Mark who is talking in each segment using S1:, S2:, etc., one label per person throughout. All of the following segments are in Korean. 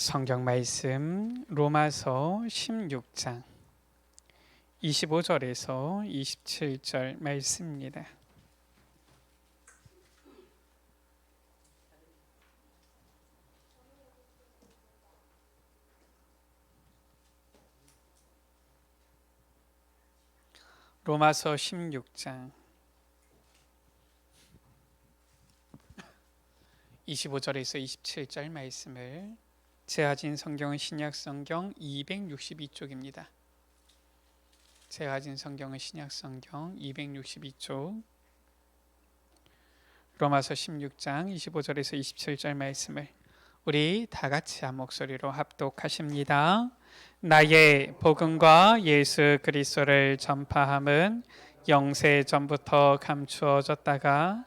S1: 성경 말씀 로마서 16장 25절에서 27절 말씀입니다. 로마서 16장 25절에서 27절 말씀을 제가 진 성경은 신약성경 262쪽입니다. 제가 진 성경은 신약성경 262쪽 로마서 16장 25절에서 27절 말씀을 우리 다 같이 한 목소리로 합독하십니다. 나의 복음과 예수 그리스도를 전파함은 영세 전부터 감추어졌다가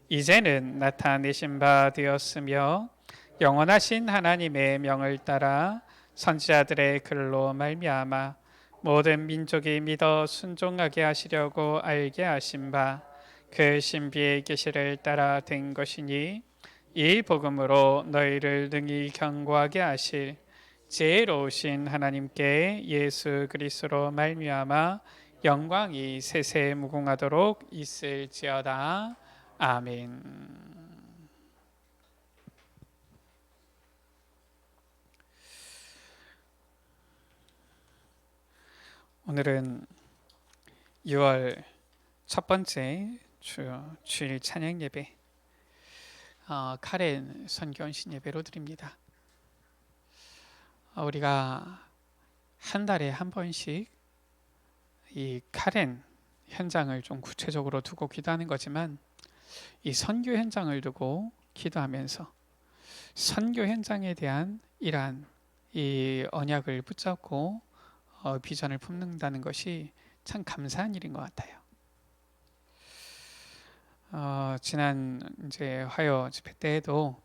S1: 이제는 나타내신 바 되었으며 영원하신 하나님의 명을 따라 선지자들의 글로 말미암아 모든 민족이 믿어 순종하게 하시려고 알게 하신 바 그 신비의 계시를 따라 된 것이니 이 복음으로 너희를 능히 견고하게 하실 지혜로우신 하나님께 예수 그리스도로 말미암아 영광이 세세 무궁하도록 있을지어다. 아멘. 오늘은 6월 첫 번째 주일 찬양 예배 카렌 선교헌신 예배로 드립니다. 우리가 한 달에 한 번씩 이 카렌 현장을 좀 구체적으로 두고 기도하는 거지만 이 선교 현장을 두고 기도하면서 선교 현장에 대한 이러한 이 언약을 붙잡고 비전을 품는다는 것이 참 감사한 일인 것 같아요. 지난 이제 화요 집회 때에도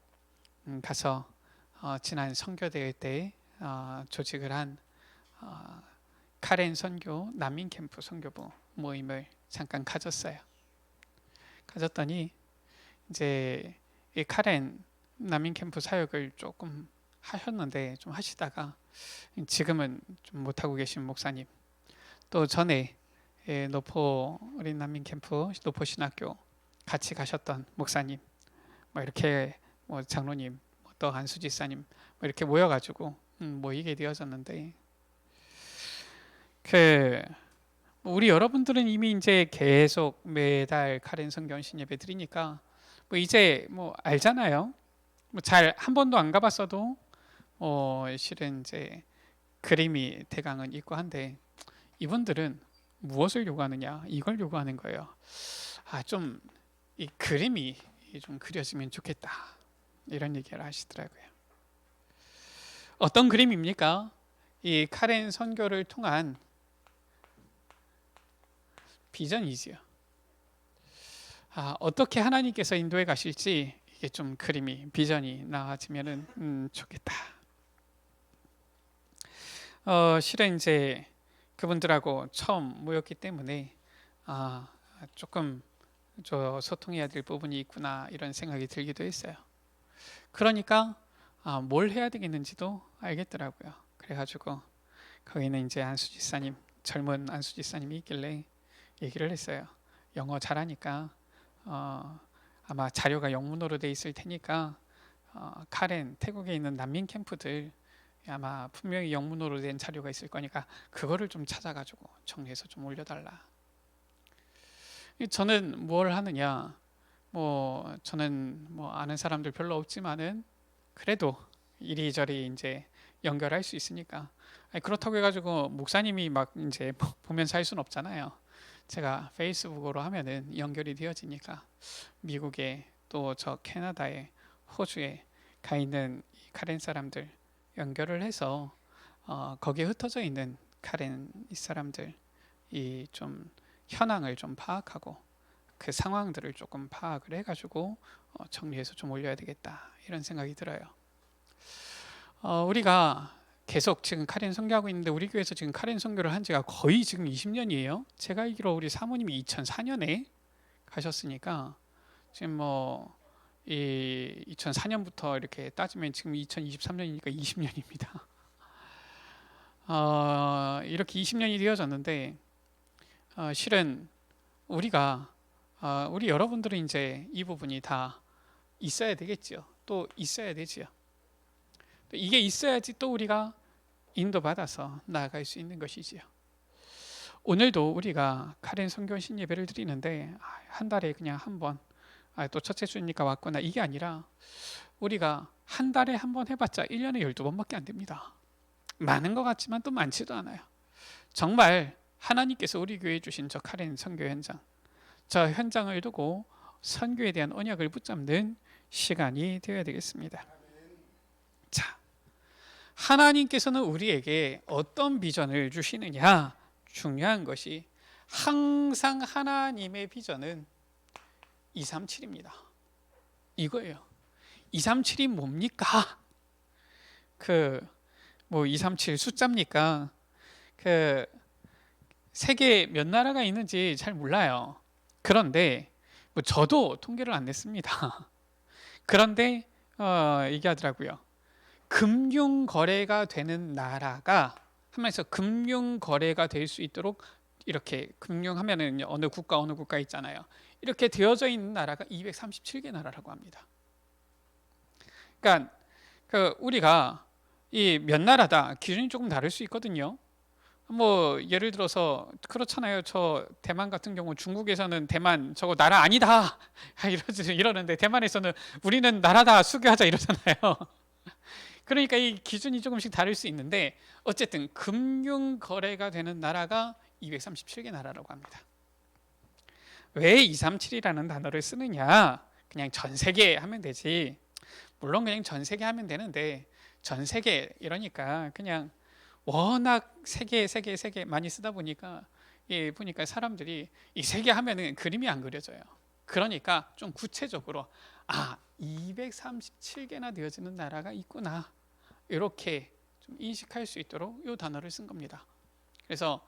S1: 가서 지난 선교대회 때 조직을 한 카렌 선교 난민 캠프 선교부 모임을 잠깐 가졌어요. 가졌더니 이제 이 카렌 난민 캠프 사역을 조금 하셨는데 좀 하시다가 지금은 좀 못하고 계신 목사님, 또 전에 노포 어린 난민 캠프 노포 신학교 같이 가셨던 목사님, 뭐 이렇게 뭐 장로님, 또 안수지사님 뭐 이렇게 모여가지고 모이게 되어졌는데 우리 여러분들은 이미 이제 계속 매달 카렌 선교헌신 예배 드리니까 뭐 이제 뭐 알잖아요. 뭐 잘 한 번도 안 가봤어도 실은 이제 그림이 대강은 있고 한데 이분들은 무엇을 요구하느냐 이걸 요구하는 거예요. 좀 이 그림이 좀 그려지면 좋겠다 이런 얘기를 하시더라고요. 어떤 그림입니까? 이 카렌 선교를 통한 비전이지요. 어떻게 하나님께서 인도해 가실지 이게 좀 그림이 비전이 나와지면은 좋겠다. 실은 이제 그분들하고 처음 모였기 때문에 조금 소통해야 될 부분이 있구나 이런 생각이 들기도 했어요. 그러니까 뭘 해야 되겠는지도 알겠더라고요. 그래가지고 거기는 이제 안수지사님, 젊은 안수지사님이 있길래 얘기를 했어요. 영어 잘하니까 아마 자료가 영문으로 돼 있을 테니까 카렌 태국에 있는 난민 캠프들 아마 분명히 영문으로 된 자료가 있을 거니까 그거를 좀 찾아가지고 정리해서 좀 올려달라. 저는 뭘 하느냐, 저는 아는 사람들 별로 없지만은 그래도 이리저리 이제 연결할 수 있으니까. 그렇다고 해가지고 목사님이 막 이제 보면서 할 수는 없잖아요. 제가 페이스북으로 하면은 연결이 되어지니까 미국에 또 저 캐나다에 호주에 가 있는 이 카렌 사람들 연결을 해서 거기에 흩어져 있는 카렌 이 사람들 이 좀 현황을 좀 파악하고 그 상황들을 조금 파악을 해가지고 정리해서 좀 올려야 되겠다 이런 생각이 들어요. 우리가 계속 지금 카렌 선교하고 있는데 우리 교회에서 지금 카렌 선교를 한 지가 거의 지금 20년이에요. 제가 알기로 우리 사모님이 2004년에 가셨으니까 지금 이 2004년부터 이렇게 따지면 지금 2023년이니까 20년입니다. 이렇게 20년이 되어졌는데 실은 우리가 우리 여러분들은 이제 이 부분이 다 있어야 되겠지요. 또 있어야 되지요. 또 이게 있어야지 또 우리가 인도받아서 나아갈 수 있는 것이지요. 오늘도 우리가 카렌 선교신 예배를 드리는데 한 달에 그냥 한 번, 또 첫째 주니까 왔구나, 이게 아니라 우리가 한 달에 한 번 해봤자 1년에 12번밖에 안 됩니다. 많은 것 같지만 또 많지도 않아요. 정말 하나님께서 우리 교회에 주신 저 카렌 선교 현장, 저 현장을 두고 선교에 대한 언약을 붙잡는 시간이 되어야 되겠습니다. 자, 하나님께서는 우리에게 어떤 비전을 주시느냐? 중요한 것이 항상 하나님의 비전은 237입니다. 이거예요. 237이 뭡니까? 237 숫자입니까? 세계 몇 나라가 있는지 잘 몰라요. 그런데 저도 통계를 안 냈습니다. 그런데 얘기하더라고요. 금융 거래가 되는 나라가, 하면서 금융 거래가 될 수 있도록 이렇게 금융하면은 어느 국가 있잖아요. 이렇게 되어져 있는 나라가 237개 나라라고 합니다. 그러니까 우리가 이 몇 나라다 기준이 조금 다를 수 있거든요. 예를 들어서 그렇잖아요. 저 대만 같은 경우 중국에서는 대만 저거 나라 아니다 이러는데 대만에서는 우리는 나라다 수교하자 이러잖아요. 그러니까 이 기준이 조금씩 다를 수 있는데 어쨌든 금융 거래가 되는 나라가 237개 나라라고 합니다. 왜 237이라는 단어를 쓰느냐? 그냥 전 세계 하면 되지. 물론 그냥 전 세계 하면 되는데 전 세계 이러니까 그냥 워낙 세계 많이 쓰다 보니까 보니까 사람들이 이 세계 하면은 그림이 안 그려져요. 그러니까 좀 구체적으로 237개나 되어지는 나라가 있구나, 이렇게 좀 인식할 수 있도록 이 단어를 쓴 겁니다. 그래서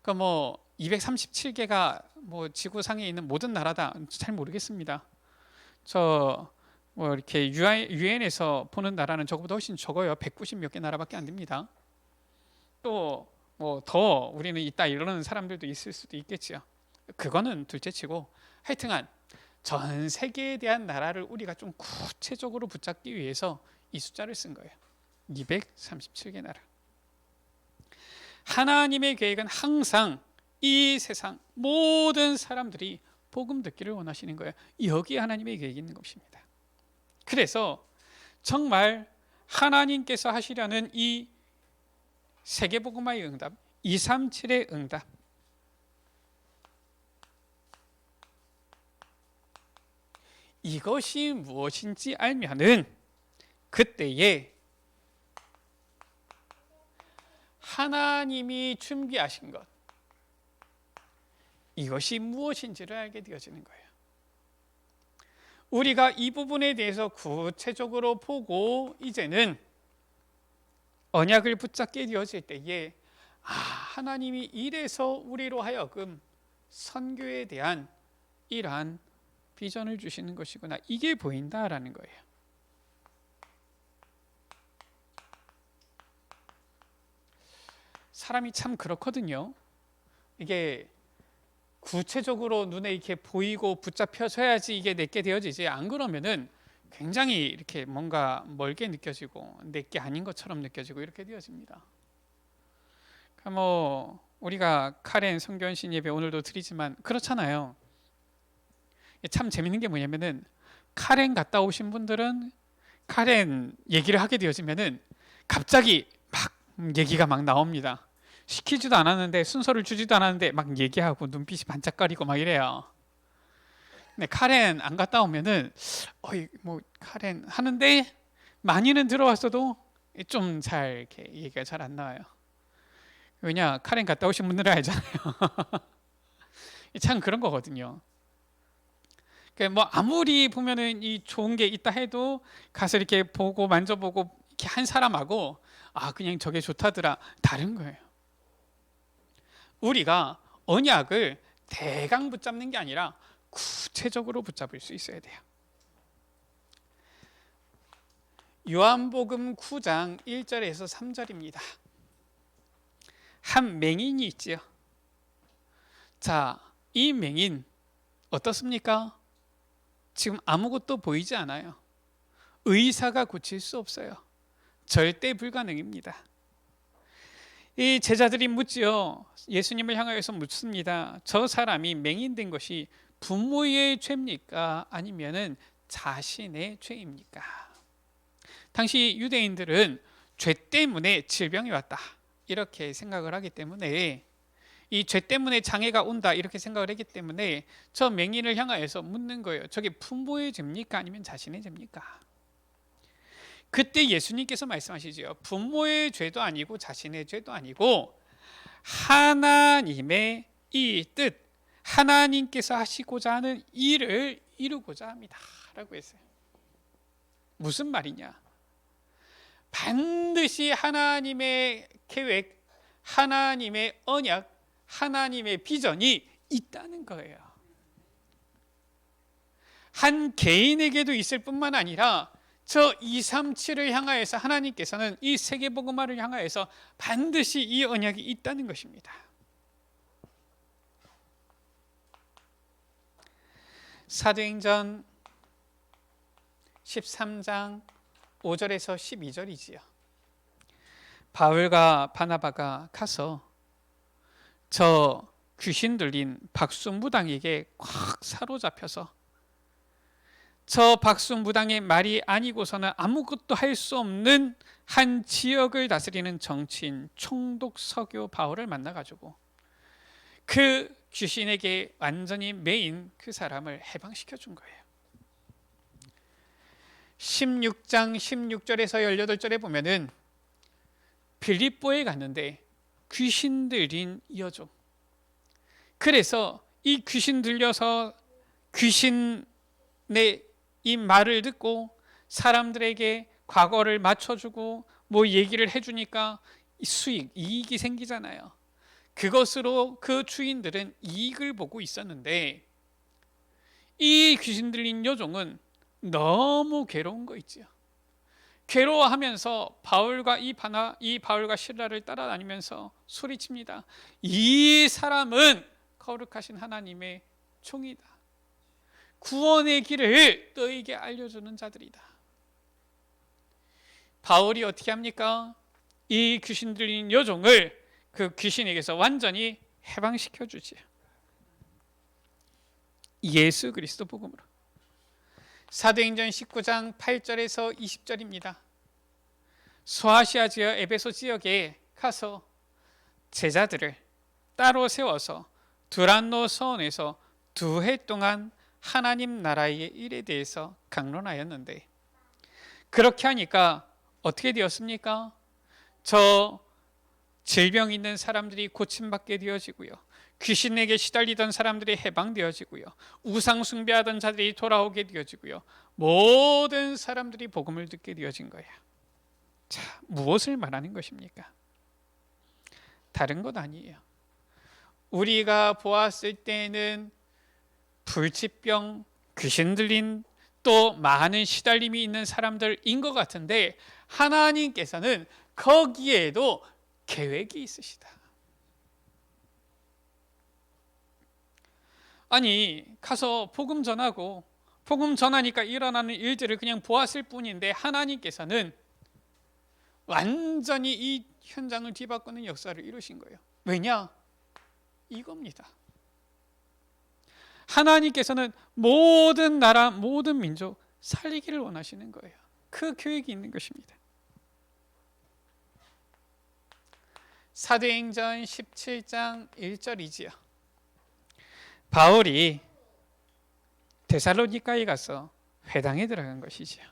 S1: 237개가 지구상에 있는 모든 나라다 잘 모르겠습니다. 이렇게 유엔에서 보는 나라는 저거보다 훨씬 적어요. 190 몇 개 나라밖에 안 됩니다. 또 더 우리는 있다 이러는 사람들도 있을 수도 있겠지요. 그거는 둘째치고 하여튼간 전 세계에 대한 나라를 우리가 좀 구체적으로 붙잡기 위해서 이 숫자를 쓴 거예요. 237개 나라. 하나님의 계획은 항상 이 세상 모든 사람들이 복음 듣기를 원하시는 거예요. 여기에 하나님의 계획이 있는 것입니다. 그래서 정말 하나님께서 하시려는 이 세계복음화의 응답, 237의 응답, 이것이 무엇인지 알면은 그때에 하나님이 준비하신 것, 이것이 무엇인지를 알게 되어지는 거예요. 우리가 이 부분에 대해서 구체적으로 보고 이제는 언약을 붙잡게 되어질 때에 하나님이 이래서 우리로 하여금 선교에 대한 이러한 비전을 주시는 것이구나, 이게 보인다라는 거예요. 사람이 참 그렇거든요. 이게 구체적으로 눈에 이렇게 보이고 붙잡혀져야지 이게 내게 되어지지, 안 그러면은 굉장히 이렇게 뭔가 멀게 느껴지고 내게 아닌 것처럼 느껴지고 이렇게 되어집니다. 우리가 카렌 성견신 예배 오늘도 드리지만 그렇잖아요. 참 재밌는 게 뭐냐면은 카렌 갔다 오신 분들은 카렌 얘기를 하게 되어지면은 갑자기 막 얘기가 막 나옵니다. 시키지도 않았는데, 순서를 주지도 않았는데 막 얘기하고 눈빛이 반짝거리고 막 이래요. 근데 카렌 안 갔다 오면은 카렌 하는데 많이는 들어왔어도 좀 잘 이렇게 얘기가 잘 안 나와요. 왜냐, 카렌 갔다 오신 분들은 알잖아요. 참 그런 거거든요. 아무리 보면은 이 좋은 게 있다 해도 가서 이렇게 보고 만져보고 이렇게 한 사람하고 그냥 저게 좋다더라, 다른 거예요. 우리가 언약을 대강 붙잡는 게 아니라 구체적으로 붙잡을 수 있어야 돼요. 요한복음 9장 1절에서 3절입니다. 한 맹인이 있지요. 자, 이 맹인 어떻습니까? 지금 아무것도 보이지 않아요. 의사가 고칠 수 없어요. 절대 불가능입니다. 이 제자들이 묻지요. 예수님을 향하여서 묻습니다. 저 사람이 맹인된 것이 부모의 죄입니까? 아니면은 자신의 죄입니까? 당시 유대인들은 죄 때문에 질병이 왔다 이렇게 생각을 하기 때문에, 이 죄 때문에 장애가 온다 이렇게 생각을 했기 때문에 저 맹인을 향하여서 묻는 거예요. 저게 부모의 죄입니까? 아니면 자신의 죄입니까? 그때 예수님께서 말씀하시죠. 부모의 죄도 아니고 자신의 죄도 아니고 하나님의 이 뜻, 하나님께서 하시고자 하는 일을 이루고자 합니다 라고 했어요. 무슨 말이냐? 반드시 하나님의 계획, 하나님의 언약, 하나님의 비전이 있다는 거예요. 한 개인에게도 있을 뿐만 아니라 저 237을 향하여서 하나님께서는 이 세계복음화를 향하여서 반드시 이 언약이 있다는 것입니다. 사도행전 13장 5절에서 12절이지요. 바울과 바나바가 가서 저 귀신 들린 박수무당에게 꽉 사로잡혀서 저 박수무당의 말이 아니고서는 아무것도 할 수 없는 한 지역을 다스리는 정치인 총독 서교 바울을 만나가지고 그 귀신에게 완전히 매인 그 사람을 해방시켜 준 거예요. 16장 16절에서 18절에 보면은 빌립보에 갔는데 귀신 들린 여종, 그래서 이 귀신 들려서 귀신의 이 말을 듣고 사람들에게 과거를 맞춰주고 뭐 얘기를 해주니까 수익, 이익이 생기잖아요. 그것으로 그 주인들은 이익을 보고 있었는데 이 귀신 들린 여종은 너무 괴로운 거 있지요. 괴로워하면서 이 바울과 실라를 따라다니면서 소리칩니다. 이 사람은 거룩하신 하나님의 종이다. 구원의 길을 너에게 알려주는 자들이다. 바울이 어떻게 합니까? 이 귀신 들린 여종을 그 귀신에게서 완전히 해방시켜 주지. 예수 그리스도 복음으로. 사도행전 19장 8절에서 20절입니다. 소아시아 지역 에베소 지역에 가서 제자들을 따로 세워서 두란노 서원에서 2해 동안 하나님 나라의 일에 대해서 강론하였는데, 그렇게 하니까 어떻게 되었습니까? 저 질병 있는 사람들이 고침받게 되어지고요, 귀신에게 시달리던 사람들이 해방되어지고요, 우상 숭배하던 자들이 돌아오게 되어지고요, 모든 사람들이 복음을 듣게 되어진 거예요. 자, 무엇을 말하는 것입니까? 다른 것 아니에요. 우리가 보았을 때는 불치병, 귀신 들린, 또 많은 시달림이 있는 사람들인 것 같은데 하나님께서는 거기에도 계획이 있으시다. 아니, 가서 복음 전하고 복음 전하니까 일어나는 일들을 그냥 보았을 뿐인데 하나님께서는 완전히 이 현장을 뒤바꾸는 역사를 이루신 거예요. 왜냐? 이겁니다. 하나님께서는 모든 나라, 모든 민족 살리기를 원하시는 거예요. 그 계획이 있는 것입니다. 사도행전 17장 1절이지요. 바울이 데살로니가에 가서 회당에 들어간 것이지요.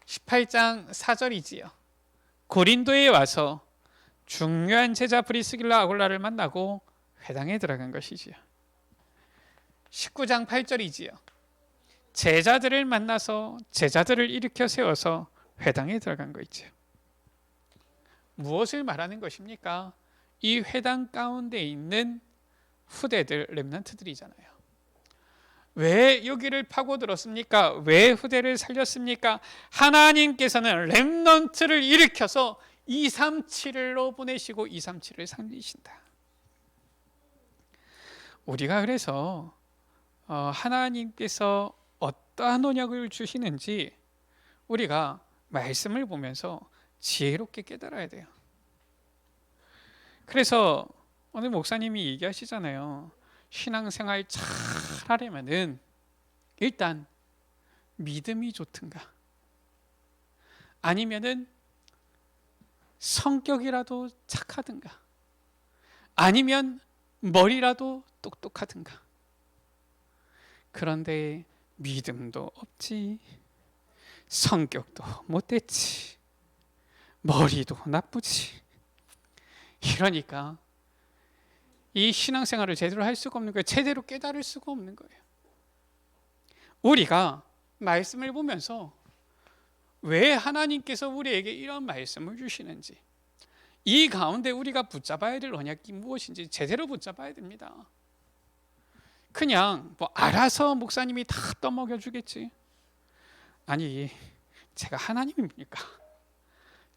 S1: 18장 4절이지요. 고린도에 와서 중요한 제자 브리스길라 아굴라를 만나고 회당에 들어간 것이지요. 19장 8절이지요. 제자들을 만나서 제자들을 일으켜 세워서 회당에 들어간 거 있죠. 무엇을 말하는 것입니까? 이 회당 가운데 있는 후대들, 렘넌트들이잖아요. 왜 여기를 파고들었습니까? 왜 후대를 살렸습니까? 하나님께서는 렘넌트를 일으켜서 237로 보내시고 237을 살리신다. 우리가 그래서 하나님께서 어떠한 언약을 주시는지 우리가 말씀을 보면서 지혜롭게 깨달아야 돼요. 그래서 오늘 목사님이 얘기하시잖아요. 신앙생활 잘 하려면은 일단 믿음이 좋든가 아니면은 성격이라도 착하든가 아니면 머리라도 똑똑하든가. 그런데 믿음도 없지, 성격도 못됐지, 머리도 나쁘지. 이러니까 이 신앙생활을 제대로 할 수가 없는 거예요. 제대로 깨달을 수가 없는 거예요. 우리가 말씀을 보면서 왜 하나님께서 우리에게 이런 말씀을 주시는지, 이 가운데 우리가 붙잡아야 될 언약이 무엇인지 제대로 붙잡아야 됩니다. 그냥 뭐 알아서 목사님이 다 떠먹여 주겠지. 아니, 제가 하나님입니까?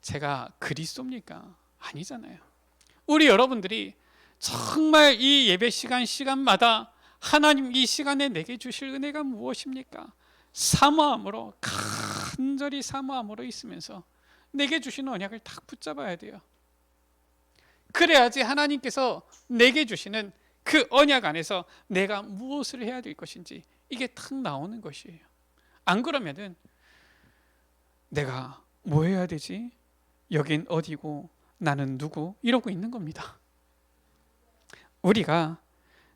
S1: 제가 그리스도입니까? 아니잖아요. 우리 여러분들이 정말 이 예배 시간마다 하나님 이 시간에 내게 주실 은혜가 무엇입니까? 사모함으로, 간절히 사모함으로 있으면서 내게 주시는 언약을 딱 붙잡아야 돼요. 그래야지 하나님께서 내게 주시는 그 언약 안에서 내가 무엇을 해야 될 것인지 이게 탁 나오는 것이에요. 안 그러면은 내가 뭐 해야 되지? 여긴 어디고 나는 누구? 이러고 있는 겁니다. 우리가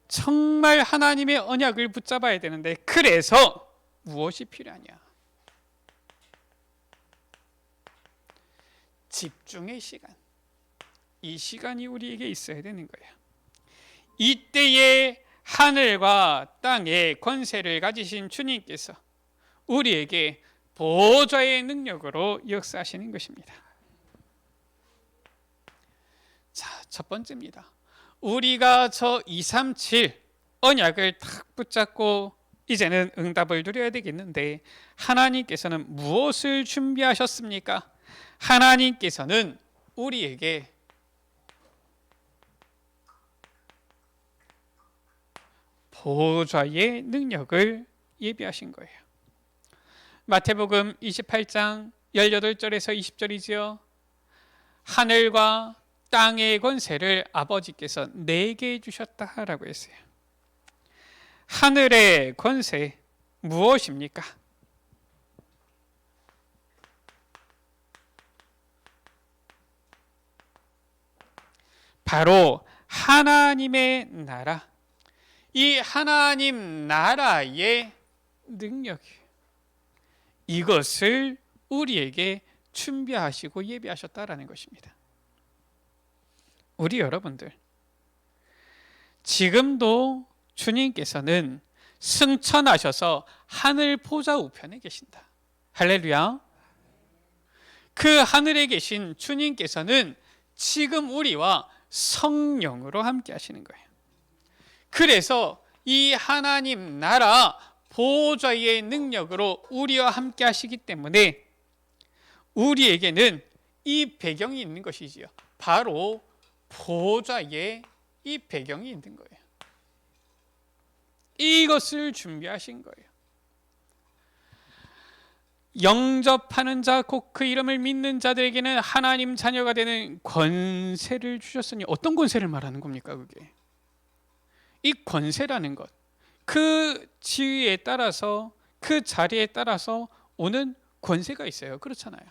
S1: 정말 하나님의 언약을 붙잡아야 되는데, 그래서 무엇이 필요하냐? 집중의 시간. 이 시간이 우리에게 있어야 되는 거예요. 이때에 하늘과 땅의 권세를 가지신 주님께서 우리에게 보좌의 능력으로 역사하시는 것입니다. 자, 첫 번째입니다. 우리가 저 237 언약을 탁 붙잡고 이제는 응답을 누려야 되겠는데, 하나님께서는 무엇을 준비하셨습니까? 하나님께서는 우리에게 보좌의 능력을 예비하신 거예요. 마태복음 28장 18절에서 20절이지요. 하늘과 땅의 권세를 아버지께서 내게 주셨다라고 했어요. 하늘의 권세 무엇입니까? 바로 하나님의 나라, 이 하나님 나라의 능력이에요. 이것을 우리에게 준비하시고 예비하셨다라는 것입니다. 우리 여러분들, 지금도 주님께서는 승천하셔서 하늘 보좌 우편에 계신다. 할렐루야. 그 하늘에 계신 주님께서는 지금 우리와 성령으로 함께 하시는 거예요. 그래서 이 하나님 나라 보좌의 능력으로 우리와 함께 하시기 때문에 우리에게는 이 배경이 있는 것이지요. 바로 보좌의 이 배경이 있는 거예요. 이것을 준비하신 거예요. 영접하는 자, 곧 그 이름을 믿는 자들에게는 하나님 자녀가 되는 권세를 주셨으니, 어떤 권세를 말하는 겁니까? 그게 이 권세라는 것, 그 지위에 따라서, 그 자리에 따라서 오는 권세가 있어요. 그렇잖아요.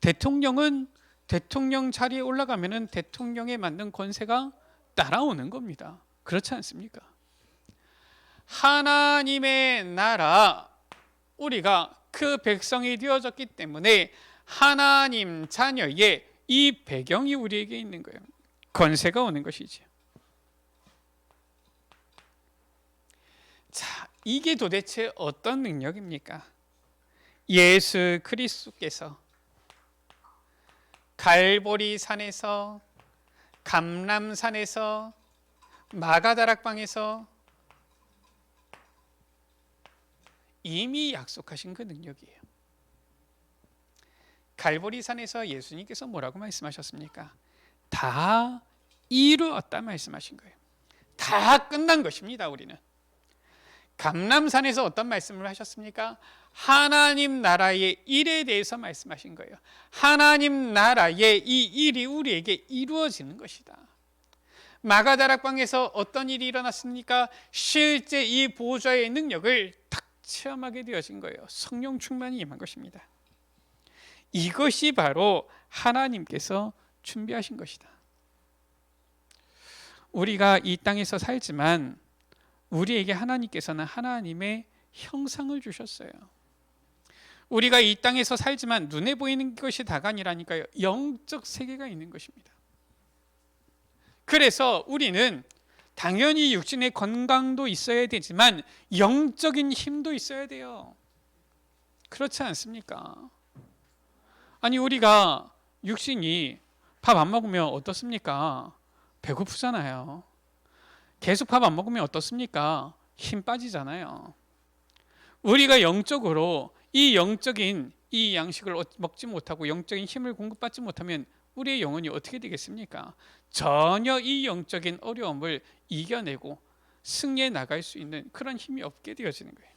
S1: 대통령은 대통령 자리에 올라가면은 대통령에 맞는 권세가 따라오는 겁니다. 그렇지 않습니까? 하나님의 나라, 우리가 그 백성이 되어졌기 때문에 하나님 자녀의 이 배경이 우리에게 있는 거예요. 권세가 오는 것이죠. 자, 이게 도대체 어떤 능력입니까? 예수 그리스도께서 갈보리 산에서, 감람산에서, 마가다락방에서 이미 약속하신 그 능력이에요. 갈보리산에서 예수님께서 뭐라고 말씀하셨습니까? 다 이루었다 말씀하신 거예요. 다 끝난 것입니다. 우리는 감람산에서 어떤 말씀을 하셨습니까? 하나님 나라의 일에 대해서 말씀하신 거예요. 하나님 나라의 이 일이 우리에게 이루어지는 것이다. 마가다락방에서 어떤 일이 일어났습니까? 실제 이 보좌의 능력을 딱 체험하게 되어진 거예요. 성령 충만이 임한 것입니다. 이것이 바로 하나님께서 준비하신 것이다. 우리가 이 땅에서 살지만 우리에게 하나님께서는 하나님의 형상을 주셨어요. 우리가 이 땅에서 살지만 눈에 보이는 것이 다가 아니라니까요. 영적 세계가 있는 것입니다. 그래서 우리는 당연히 육신의 건강도 있어야 되지만 영적인 힘도 있어야 돼요. 그렇지 않습니까? 아니 우리가 육신이 밥 안 먹으면 어떻습니까? 배고프잖아요. 계속 밥 안 먹으면 어떻습니까? 힘 빠지잖아요. 우리가 영적으로 이 영적인 이 양식을 먹지 못하고 영적인 힘을 공급받지 못하면 우리의 영혼이 어떻게 되겠습니까? 전혀 이 영적인 어려움을 이겨내고 승리해 나갈 수 있는 그런 힘이 없게 되어지는 거예요.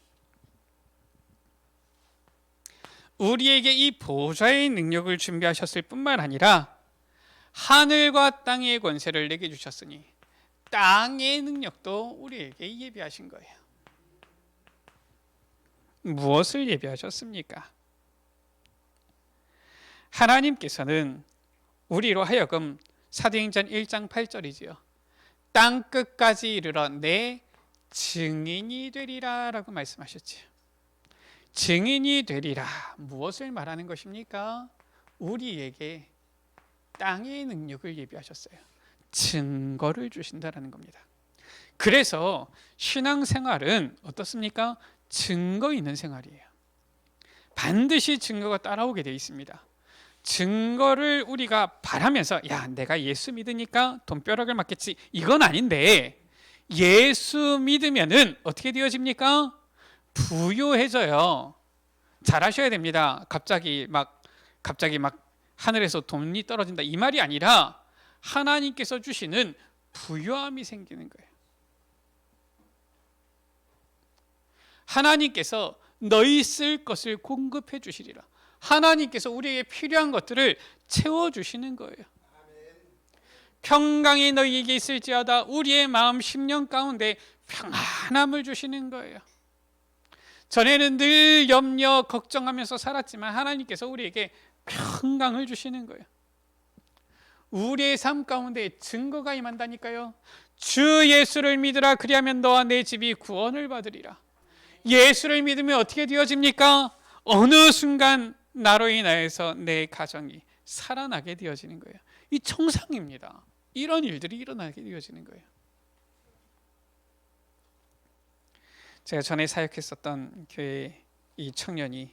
S1: 우리에게 이 보좌의 능력을 준비하셨을 뿐만 아니라 하늘과 땅의 권세를 내게 주셨으니 땅의 능력도 우리에게 예비하신 거예요. 무엇을 예비하셨습니까? 하나님께서는 우리로 하여금 사도행전 1장 8절이지요. 땅 끝까지 이르러 내 증인이 되리라 라고 말씀하셨지요. 증인이 되리라. 무엇을 말하는 것입니까? 우리에게 땅의 능력을 예비하셨어요. 증거를 주신다라는 겁니다. 그래서 신앙생활은 어떻습니까? 증거 있는 생활이에요. 반드시 증거가 따라오게 되어 있습니다. 증거를 우리가 바라면서 야 내가 예수 믿으니까 돈벼락을 맞겠지 이건 아닌데 예수 믿으면은 어떻게 되어집니까? 부유해져요. 잘하셔야 됩니다. 갑자기 막 하늘에서 돈이 떨어진다 이 말이 아니라 하나님께서 주시는 부유함이 생기는 거예요. 하나님께서 너희 쓸 것을 공급해 주시리라. 하나님께서 우리에게 필요한 것들을 채워주시는 거예요. 평강이 너희에게 있을지어다. 우리의 마음 심령 가운데 평안함을 주시는 거예요. 전에는 늘 염려 걱정하면서 살았지만 하나님께서 우리에게 평강을 주시는 거예요. 우리의 삶 가운데 증거가 임한다니까요. 주 예수를 믿으라 그리하면 너와 내 집이 구원을 받으리라. 예수를 믿으면 어떻게 되어집니까? 어느 순간 나로 인하여서 내 가정이 살아나게 되어지는 거예요. 이 정상입니다. 이런 일들이 일어나게 되어지는 거예요. 제가 전에 사역했었던 교회 이 청년이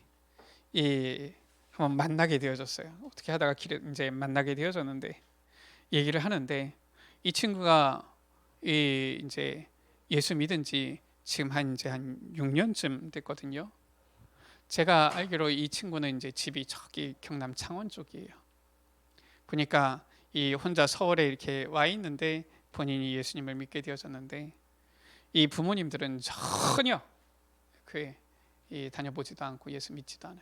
S1: 한번 만나게 되어졌어요. 어떻게 하다가 길에 이제 만나게 되어졌는데 얘기를 하는데 이 친구가 이제 예수 믿은 지 지금 한 6년쯤 됐거든요. 제가 알기로 이 친구는 이제 집이 저기 경남 창원 쪽이에요. 보니까 이 혼자 서울에 이렇게 와 있는데 본인이 예수님을 믿게 되어졌는데 이 부모님들은 전혀 교회 다녀보지도 않고 예수 믿지도 않은.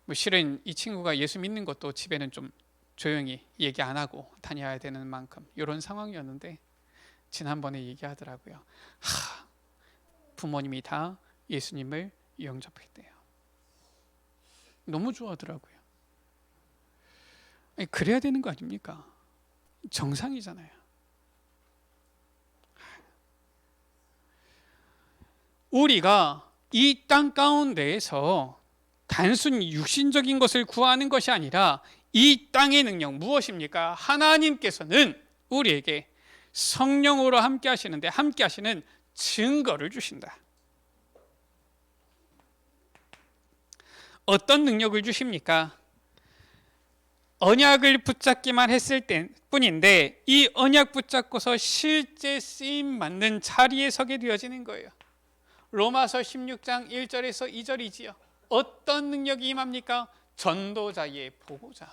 S1: 뭐 실은 이 친구가 예수 믿는 것도 집에는 좀 조용히 얘기 안 하고 다녀야 되는 만큼 이런 상황이었는데 지난번에 얘기하더라고요. 부모님이 다 예수님을 영접했대요. 너무 좋아하더라고요. 아니, 그래야 되는 거 아닙니까? 정상이잖아요. 우리가 이 땅 가운데에서 단순히 육신적인 것을 구하는 것이 아니라 이 땅의 능력 무엇입니까? 하나님께서는 우리에게 성령으로 함께 하시는데 함께 하시는 증거를 주신다. 어떤 능력을 주십니까? 언약을 붙잡기만 했을 뿐인데 이 언약 붙잡고서 실제 쓰임 맞는 자리에 서게 되어지는 거예요. 로마서 16장 1절에서 2절이지요. 어떤 능력이 임합니까? 전도자의 보호자.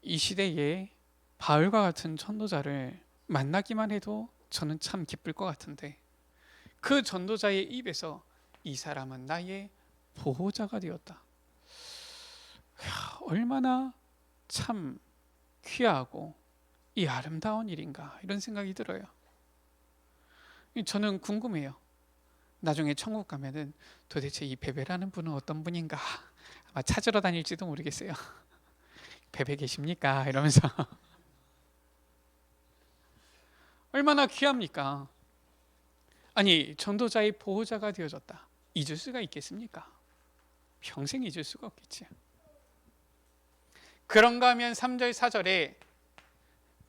S1: 이 시대에 바울과 같은 전도자를 만나기만 해도 저는 참 기쁠 것 같은데, 그 전도자의 입에서 이 사람은 나의 보호자가 되었다. 얼마나 참 귀하고 이 아름다운 일인가, 이런 생각이 들어요. 저는 궁금해요. 나중에 천국 가면은 도대체 이 베베라는 분은 어떤 분인가, 아마 찾으러 다닐지도 모르겠어요. 베베 계십니까? 이러면서. 얼마나 귀합니까? 아니, 전도자의 보호자가 되어졌다. 잊을 수가 있겠습니까? 평생 잊을 수가 없겠지. 그런가 하면 3절 4절에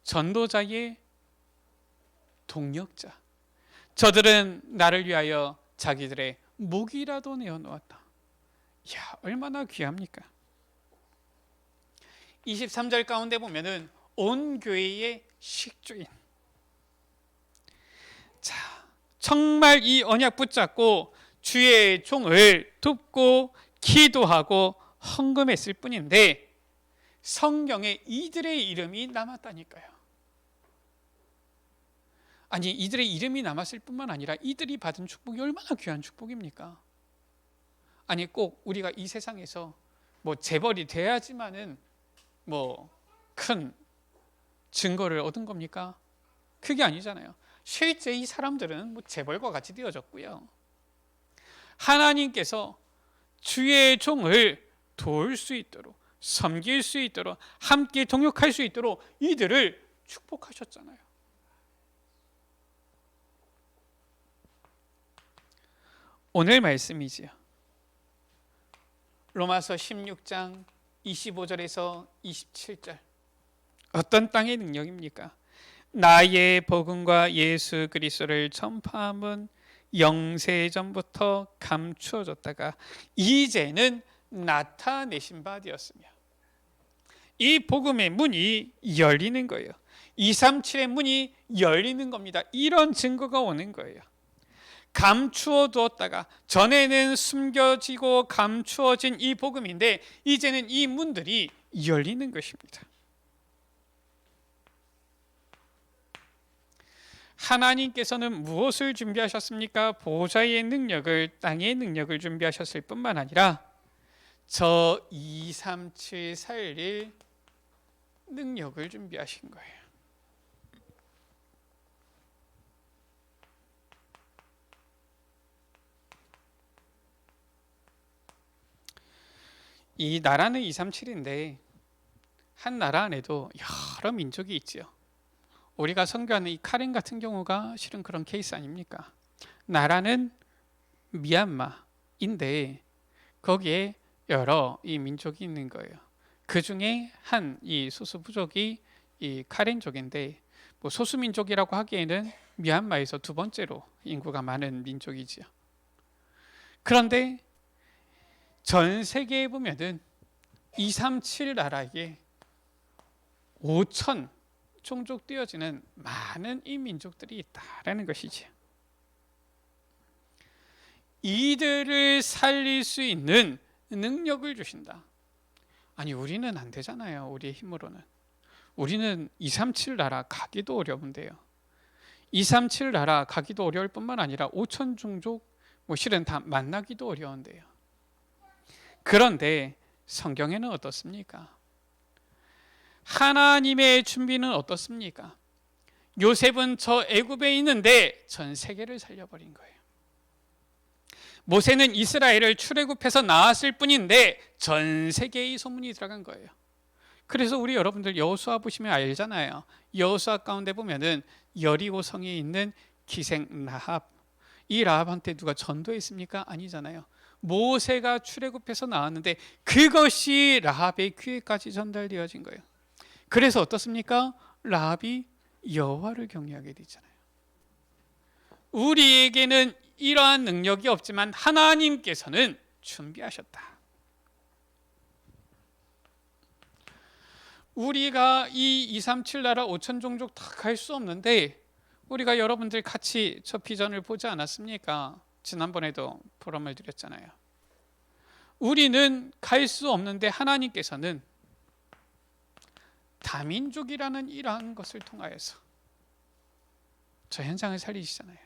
S1: 전도자의 동력자, 저들은 나를 위하여 자기들의 목이라도 내어놓았다. 이야, 얼마나 귀합니까? 23절 가운데 보면은 온 교회의 식주인. 자, 정말 이 언약 붙잡고 주의 종을 돕고 기도하고 헌금했을 뿐인데 성경에 이들의 이름이 남았다니까요. 아니, 이들의 이름이 남았을 뿐만 아니라 이들이 받은 축복이 얼마나 귀한 축복입니까? 아니, 꼭 우리가 이 세상에서 뭐 재벌이 돼야지만은 뭐 큰 증거를 얻은 겁니까? 그게 아니잖아요. 실제 이 사람들은 뭐 재벌과 같이 되어졌고요. 하나님께서 주의 종을 도울 수 있도록, 섬길 수 있도록, 함께 동역할 수 있도록 이들을 축복하셨잖아요. 오늘 말씀이지요. 로마서 16장 25절에서 27절. 어떤 땅의 능력입니까? 나의 복음과 예수 그리스도를 전파함은 영세전부터 감추어졌다가 이제는 나타내신 바 되었으며, 이 복음의 문이 열리는 거예요. 237의 문이 열리는 겁니다. 이런 증거가 오는 거예요. 감추어 두었다가, 전에는 숨겨지고 감추어진 이 복음인데 이제는 이 문들이 열리는 것입니다. 하나님께서는 무엇을 준비하셨습니까? 보호자의 능력을, 땅의 능력을 준비하셨을 뿐만 아니라 저 237 살릴 능력을 준비하신 거예요. 이 나라는 237인데 한 나라 안에도 여러 민족이 있지요. 우리가 선교하는 이 카렌 같은 경우가 실은 그런 케이스 아닙니까? 나라는 미얀마인데 거기에 여러 이 민족이 있는 거예요. 그 중에 한 이 소수 부족이 이 카렌족인데, 뭐 소수 민족이라고 하기에는 미얀마에서 두 번째로 인구가 많은 민족이지요. 그런데 전 세계에 보면은 237 나라에 5천 종족 되어지는 많은 이 민족들이 있다라는 것이지. 이들을 살릴 수 있는 능력을 주신다. 아니, 우리는 안 되잖아요. 우리의 힘으로는. 우리는 237 나라 가기도 어려운데요. 237 나라 가기도 어려울 뿐만 아니라 5천 종족 뭐 실은 다 만나기도 어려운데요. 그런데 성경에는 어떻습니까? 하나님의 준비는 어떻습니까? 요셉은 저 애굽에 있는데 전 세계를 살려버린 거예요. 모세는 이스라엘을 출애굽해서 나왔을 뿐인데 전 세계의 소문이 들어간 거예요. 그래서 우리 여러분들 여호수아 보시면 알잖아요. 여호수아 가운데 보면은 여리고 성에 있는 기생 라합, 이 라합한테 누가 전도했습니까? 아니잖아요. 모세가 출애굽해서 나왔는데 그것이 라합의 귀에까지 전달되어진 거예요. 그래서 어떻습니까? 라합이 여호와를 경외하게 되잖아요. 우리에게는 이러한 능력이 없지만 하나님께서는 준비하셨다. 우리가 이 237 나라 5천 종족 다 갈 수 없는데 우리가 여러분들 같이 저 비전을 보지 않았습니까? 지난번에도 보람을 드렸잖아요. 우리는 갈 수 없는데 하나님께서는 다민족이라는 이러한 것을 통하여서 저 현장을 살리시잖아요.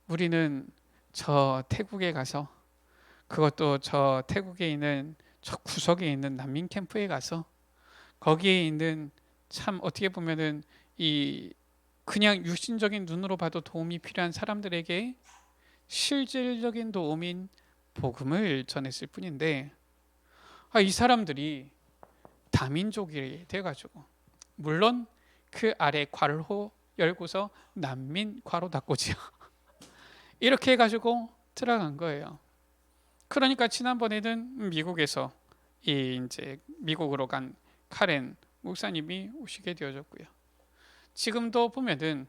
S1: 우리는 저 태국에 가서, 그것도 저 태국에 있는 저 구석에 있는 난민 캠프에 가서, 거기에 있는 참 어떻게 보면은 이 그냥 육신적인 눈으로 봐도 도움이 필요한 사람들에게 실질적인 도움인 복음을 전했을 뿐인데, 이 사람들이 다민족이 돼가지고, 물론 그 아래 괄호 열고서 난민 괄호 닫고지요. 이렇게 해가지고 들어간 거예요. 그러니까 지난번에는 미국에서 이제 미국으로 간 카렌 목사님이 오시게 되어졌고요. 지금도 보면은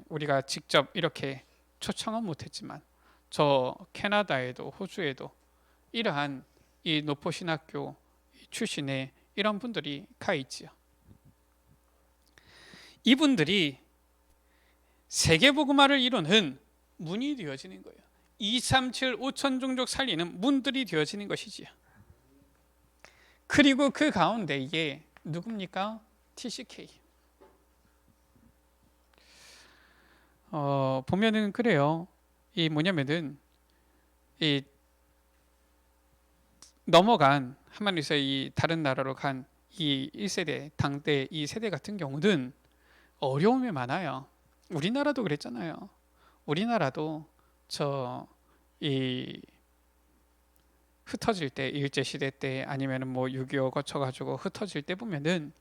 S1: 우리가 직접 이렇게 초청은 못했지만 저 캐나다에도 호주에도 이러한 이 노포신학교 출신의 이런 분들이 가 있지요. 이분들이 세계복음화를 이루는 문이 되어지는 거예요. 237 5천 종족 살리는 문들이 되어지는 것이지요. 그리고 그 가운데 이게 누굽니까? TCK. 보면은 그래요. 이 뭐냐면은 이 넘어간 한마디로 이 다른 나라로 간 이 1세대 당대 이 세대 같은 경우는 어려움이 많아요. 우리나라도 그랬잖아요. 우리나라도 이 흩어질 때, 일제 시대 때 아니면은 뭐 6.25 거쳐가지고 흩어질 때 보면은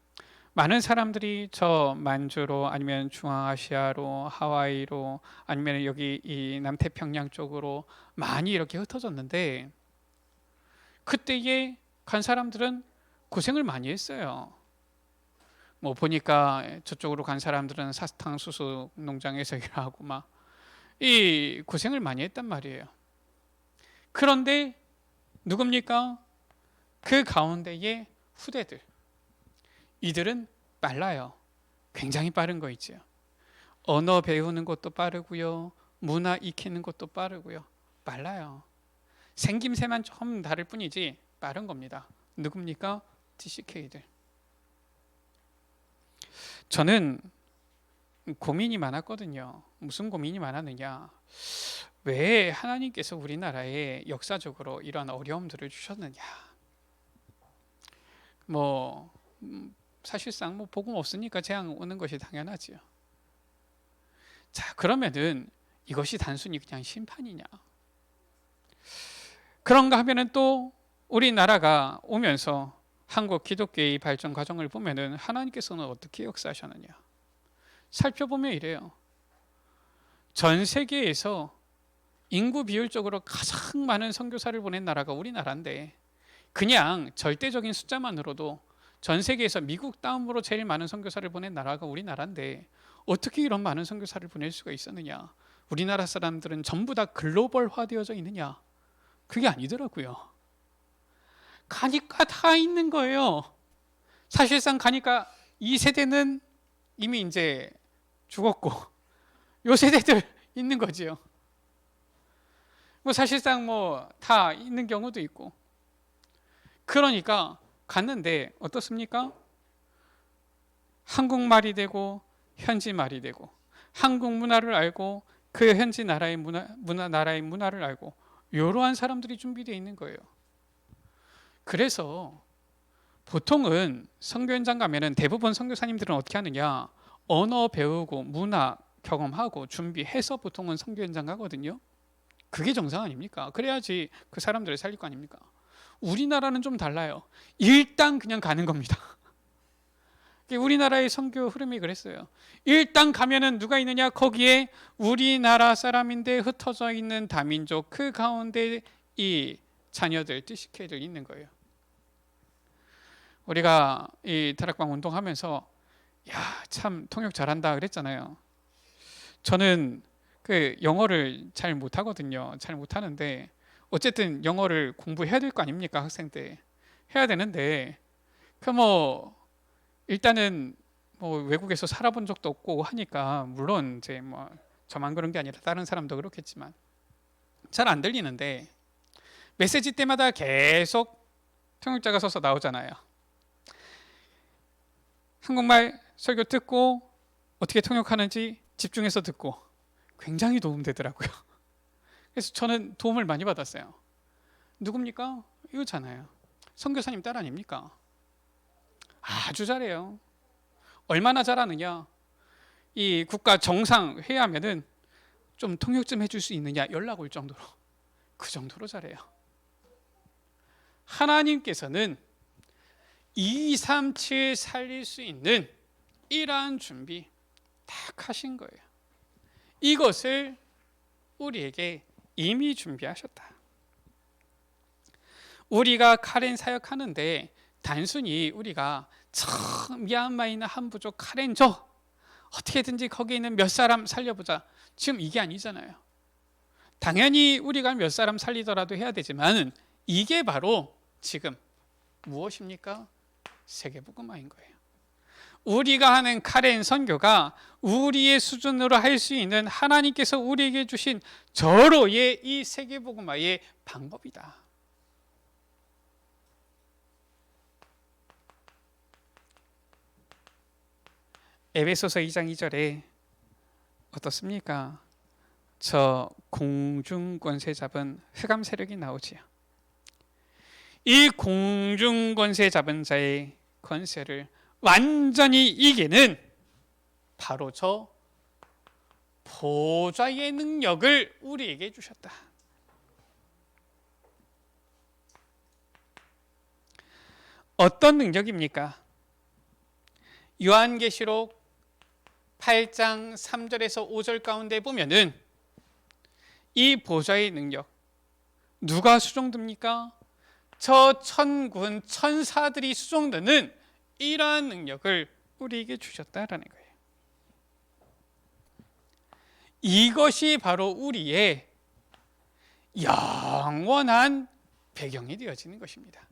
S1: 많은 사람들이 저 만주로 아니면 중앙아시아로 하와이로 아니면 여기 이 남태평양 쪽으로 많이 이렇게 흩어졌는데, 그때에 간 사람들은 고생을 많이 했어요. 뭐 보니까 저쪽으로 간 사람들은 사탕수수 농장에서 일하고 막 이 고생을 많이 했단 말이에요. 그런데 누굽니까? 그 가운데의 후대들, 이들은 빨라요. 굉장히 빠른 거 있죠. 언어 배우는 것도 빠르고요, 문화 익히는 것도 빠르고요. 빨라요. 생김새만 좀 다를 뿐이지 빠른 겁니다. 누굽니까? TCK들. 저는 고민이 많았거든요. 무슨 고민이 많았느냐? 왜 하나님께서 우리나라에 역사적으로 이러한 어려움들을 주셨느냐? 뭐 사실상 뭐 복음 없으니까 재앙 오는 것이 당연하지요. 자, 그러면은 이것이 단순히 그냥 심판이냐? 그런가 하면은 또 우리나라가 오면서 한국 기독교의 발전 과정을 보면은 하나님께서는 어떻게 역사하셨느냐? 살펴보면 이래요. 전 세계에서 인구 비율적으로 가장 많은 선교사를 보낸 나라가 우리나라인데, 그냥 절대적인 숫자만으로도 전 세계에서 미국 다음으로 제일 많은 선교사를 보낸 나라가 우리나라인데, 어떻게 이런 많은 선교사를 보낼 수가 있었느냐? 우리나라 사람들은 전부 다 글로벌화되어져 있느냐? 그게 아니더라고요. 가니까 다 있는 거예요. 사실상 가니까 이 세대는 이미 이제 죽었고 요 세대들 있는 거지요. 뭐 사실상 뭐 다 있는 경우도 있고. 그러니까 갔는데 어떻습니까? 한국말이 되고 현지 말이 되고, 한국 문화를 알고 그 현지 나라의 나라의 문화를 알고, 이러한 사람들이 준비되어 있는 거예요. 그래서 보통은 선교 현장 가면은 대부분 선교사님들은 어떻게 하느냐? 언어 배우고 문화 경험하고 준비해서 보통은 선교 현장 가거든요. 그게 정상 아닙니까? 그래야지 그 사람들을 살릴 거 아닙니까? 우리나라는 좀 달라요. 일단 그냥 가는 겁니다. 우리나라의 선교 흐름이 그랬어요. 일단 가면은 누가 있느냐? 거기에 우리나라 사람인데 흩어져 있는 다민족, 그 가운데 이 자녀들, TCK들 있는 거예요. 우리가 이 다락방 운동하면서 야, 참 통역 잘한다 그랬잖아요. 저는 그 영어를 잘 못하거든요. 잘 못하는데 어쨌든 영어를 공부해야 될 거 아닙니까? 학생 때 해야 되는데 그 뭐 일단은 뭐 외국에서 살아본 적도 없고 하니까 물론 이제 뭐 저만 그런 게 아니라 다른 사람도 그렇겠지만 잘 안 들리는데 메시지 때마다 계속 통역자가 서서 나오잖아요. 한국말 설교 듣고 어떻게 통역하는지 집중해서 듣고 굉장히 도움되더라고요. 그래서 저는 도움을 많이 받았어요. 누굽니까? 이거잖아요. 선교사님 딸 아닙니까? 아주 잘해요. 얼마나 잘하느냐? 이 국가 정상 회의하면은 좀 통역 좀 해줄 수 있느냐 연락 올 정도로, 그 정도로 잘해요. 하나님께서는 237 살릴 수 있는 이러한 준비 딱 하신 거예요. 이것을 우리에게 이미 준비하셨다. 우리가 카렌 사역하는데 단순히 우리가 참 미얀마에 있는 한 부족 카렌 줘, 어떻게든지 거기 있는 몇 사람 살려보자, 지금 이게 아니잖아요. 당연히 우리가 몇 사람 살리더라도 해야 되지만 이게 바로 지금 무엇입니까? 세계복음화인 거예요. 우리가 하는 카렌 선교가 우리의 수준으로 할 수 있는 하나님께서 우리에게 주신 절호의 이 세계복음화의 방법이다. 에베소서 2장 2절에 어떻습니까? 저 공중 권세 잡은 흑암 세력이 나오지요. 이 공중 권세 잡은 자의 권세를 완전히 이기는 바로 저 보좌의 능력을 우리에게 주셨다. 어떤 능력입니까? 요한계시록 8장 3절에서 5절 가운데 보면은 이 보좌의 능력 누가 수종듭니까? 저 천군 천사들이 수종드는 이러한 능력을 우리에게 주셨다라는 거예요. 이것이 바로 우리의 영원한 배경이 되어지는 것입니다.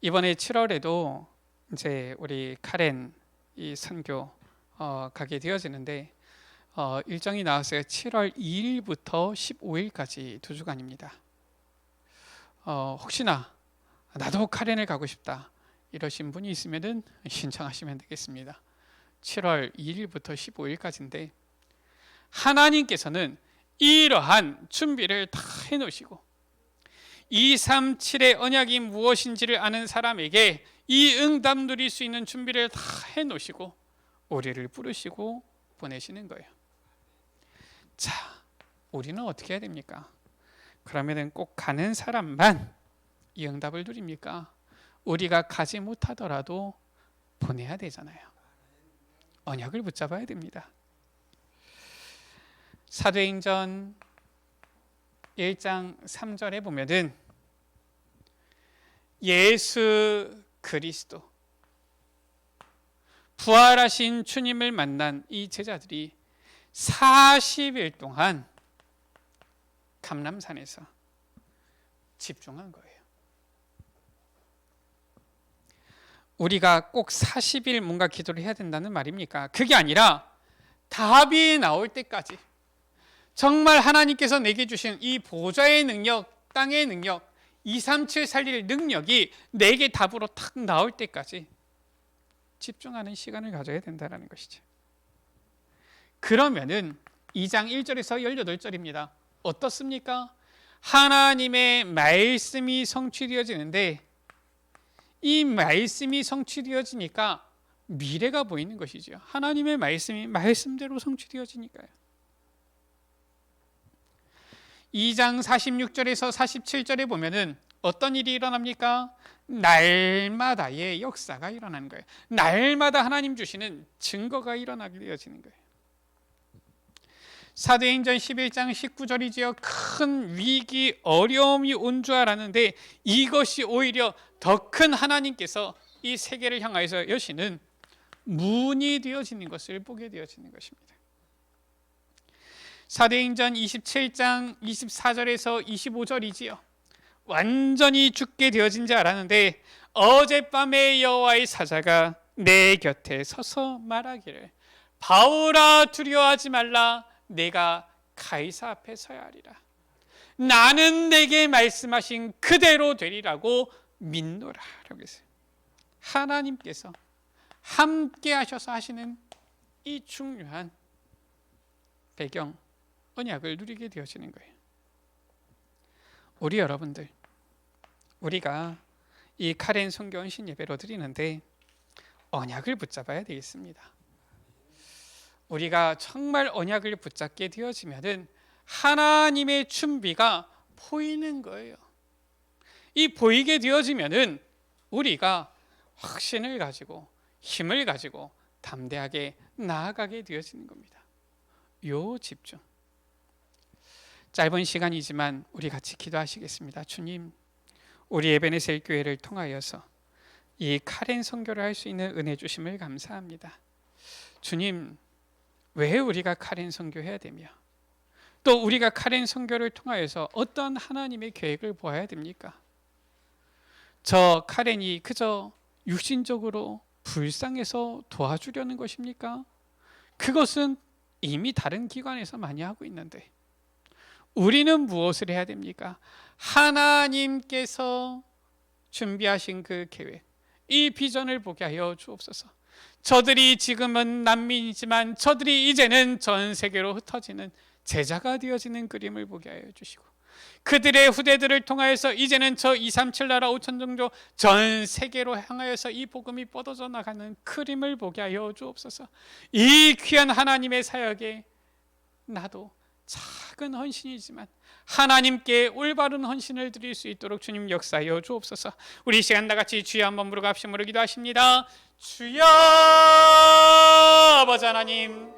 S1: 이번에 7월에도 이제 우리 카렌 이 선교 가게 되어지는데 일정이 나왔어요. 7월 2일부터 15일까지 2주간입니다. 혹시나 나도 카렌을 가고 싶다 이러신 분이 있으면은 신청하시면 되겠습니다. 7월 2일부터 15일까지인데 하나님께서는 이러한 준비를 다 해놓으시고 237의 언약이 무엇인지를 아는 사람에게 이 응답 누릴 수 있는 준비를 다 해놓으시고 우리를 부르시고 보내시는 거예요. 자, 우리는 어떻게 해야 됩니까? 그러면은 꼭 가는 사람만 이 응답을 누립니까? 우리가 가지 못하더라도 보내야 되잖아요. 언약을 붙잡아야 됩니다. 사도행전 1장 3절에 보면은 예수 그리스도 부활하신 주님을 만난 이 제자들이 40일 동안 감람산에서 집중한 거예요. 우리가 꼭 40일 뭔가 기도를 해야 된다는 말입니까? 그게 아니라 답이 나올 때까지 정말 하나님께서 내게 주신 이 보좌의 능력, 땅의 능력, 237 살릴 능력이 내게 답으로 탁 나올 때까지 집중하는 시간을 가져야 된다는 것이죠. 그러면은 2장 1절에서 18절입니다. 어떻습니까? 하나님의 말씀이 성취되어지는데 이 말씀이 성취되어지니까 미래가 보이는 것이죠. 하나님의 말씀이 말씀대로 성취되어지니까요. 2장 46절에서 47절에 보면은 어떤 일이 일어납니까? 날마다의 역사가 일어나는 거예요. 날마다 하나님 주시는 증거가 일어나게 되어지는 거예요. 사도행전 11장 19절이지요. 큰 위기, 어려움이 온 줄 알았는데 이것이 오히려 더 큰 하나님께서 이 세계를 향하여서 여시는 문이 되어지는 것을 보게 되어지는 것입니다. 사도행전 27장 24절에서 25절이지요. 완전히 죽게 되어진 줄 알았는데 어젯밤에 여호와의 사자가 내 곁에 서서 말하기를 바울아 두려워하지 말라 내가 가이사 앞에 서야 하리라. 나는 내게 말씀하신 그대로 되리라고 믿노라. 라고 했어요. 하나님께서 함께 하셔서 하시는 이 중요한 배경 언약을 누리게 되어지는 거예요. 우리 여러분들, 우리가 이 카렌 선교 헌신 예배로 드리는데 언약을 붙잡아야 되겠습니다. 우리가 정말 언약을 붙잡게 되어지면은 하나님의 준비가 보이는 거예요. 이 보이게 되어지면은 우리가 확신을 가지고 힘을 가지고 담대하게 나아가게 되어지는 겁니다. 요 집중. 짧은 시간이지만 우리 같이 기도하시겠습니다. 주님, 우리 에베네셀 교회를 통하여서 이 카렌 선교를 할 수 있는 은혜 주심을 감사합니다. 주님, 왜 우리가 카렌 선교해야 되며 또 우리가 카렌 선교를 통하여서 어떤 하나님의 계획을 보아야 됩니까? 저 카렌이 그저 육신적으로 불쌍해서 도와주려는 것입니까? 그것은 이미 다른 기관에서 많이 하고 있는데 우리는 무엇을 해야 됩니까? 하나님께서 준비하신 그 계획, 이 비전을 보게 하여 주옵소서. 저들이 지금은 난민이지만 저들이 이제는 전 세계로 흩어지는 제자가 되어지는 그림을 보게 하여 주시고 그들의 후대들을 통하여서 이제는 저 237 나라 5천 종족 전 세계로 향하여서 이 복음이 뻗어져 나가는 그림을 보게 하여 주옵소서. 이 귀한 하나님의 사역에 나도 작은 헌신이지만 하나님께 올바른 헌신을 드릴 수 있도록 주님 역사하여 주옵소서. 우리 이 시간 다같이 주여 한번 부르고 합심으로 기도하십니다. 주여 아버지 하나님,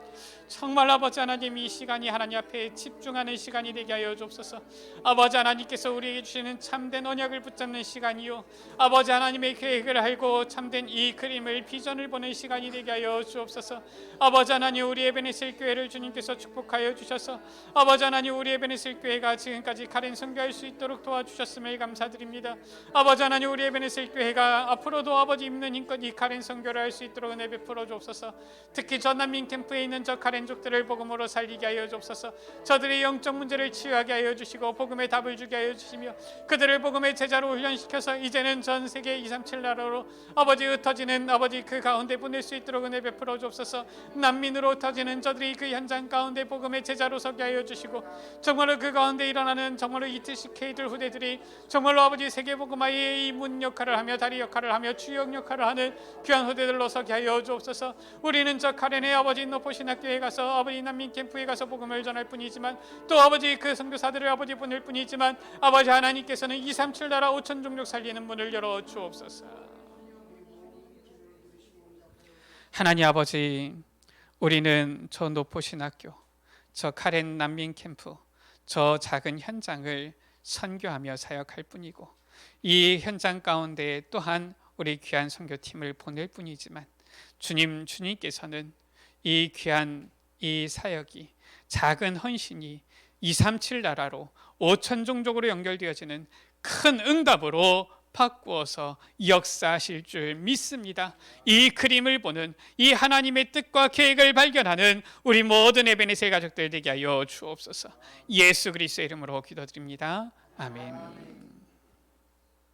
S1: 정말 아버지 하나님, 이 시간이 하나님 앞에 집중하는 시간이 되게 하여 주옵소서. 아버지 하나님께서 우리에게 주시는 참된 언약을 붙잡는 시간이요, 아버지 하나님의 계획을 알고 참된 이 그림을 비전을 보는 시간이 되게 하여 주옵소서. 아버지 하나님, 우리 에베네셀 교회를 주님께서 축복하여 주셔서 아버지 하나님, 우리 에베네셀 교회가 지금까지 카렌 선교할 수 있도록 도와주셨음을 감사드립니다. 아버지 하나님, 우리 에베네셀 교회가 앞으로도 아버지 있는 힘껏 이 카렌 선교를 할 수 있도록 은혜 베풀어 주옵소서. 특히 전남민 캠프에 있는 저 카렌족들을 복음으로 살리게 하여 주옵소서. 저들의 영적 문제를 치유하게 하여 주시고 복음의 답을 주게 하여 주시며 그들을 복음의 제자로 훈련시켜서 이제는 전 세계 237 나라로 아버지 흩어지는 아버지 그 가운데 보낼 수 있도록 은혜 베풀어 주옵소서. 난민으로 흩어지는 저들이 그 현장 가운데 복음의 제자로 서게 하여 주시고 정말로 그 가운데 일어나는 정말로 이트식 K들 후대들이 정말로 아버지 세계 복음화의 이 문 역할을 하며 다리 역할을 하며 주역 역할을 하는 귀한 후대들로 서게 하여 주옵소서. 우리는 저 카렌의 아버지 노포신 학교에 가서 아버지 난민 캠프에 가서 복음을 전할 뿐이지만 또 아버지 그 선교사들을 아버지 보낼 뿐이지만 아버지 하나님께서는 237 나라 5천 종족 살리는 문을 열어 주옵소서. 하나님 아버지, 우리는 저 노포신 학교, 저 카렌 난민 캠프, 저 작은 현장을 선교하며 사역할 뿐이고 이 현장 가운데 또한 우리 귀한 선교팀을 보낼 뿐이지만 주님께서는 이 귀한 이 사역이 작은 헌신이 237 나라로 5천 종족으로 연결되어지는 큰 응답으로 바꾸어서 역사하실 줄 믿습니다. 이 그림을 보는 이 하나님의 뜻과 계획을 발견하는 우리 모든 에베네셀 가족들 되게 하여 주옵소서. 예수 그리스도의 이름으로 기도드립니다. 아멘.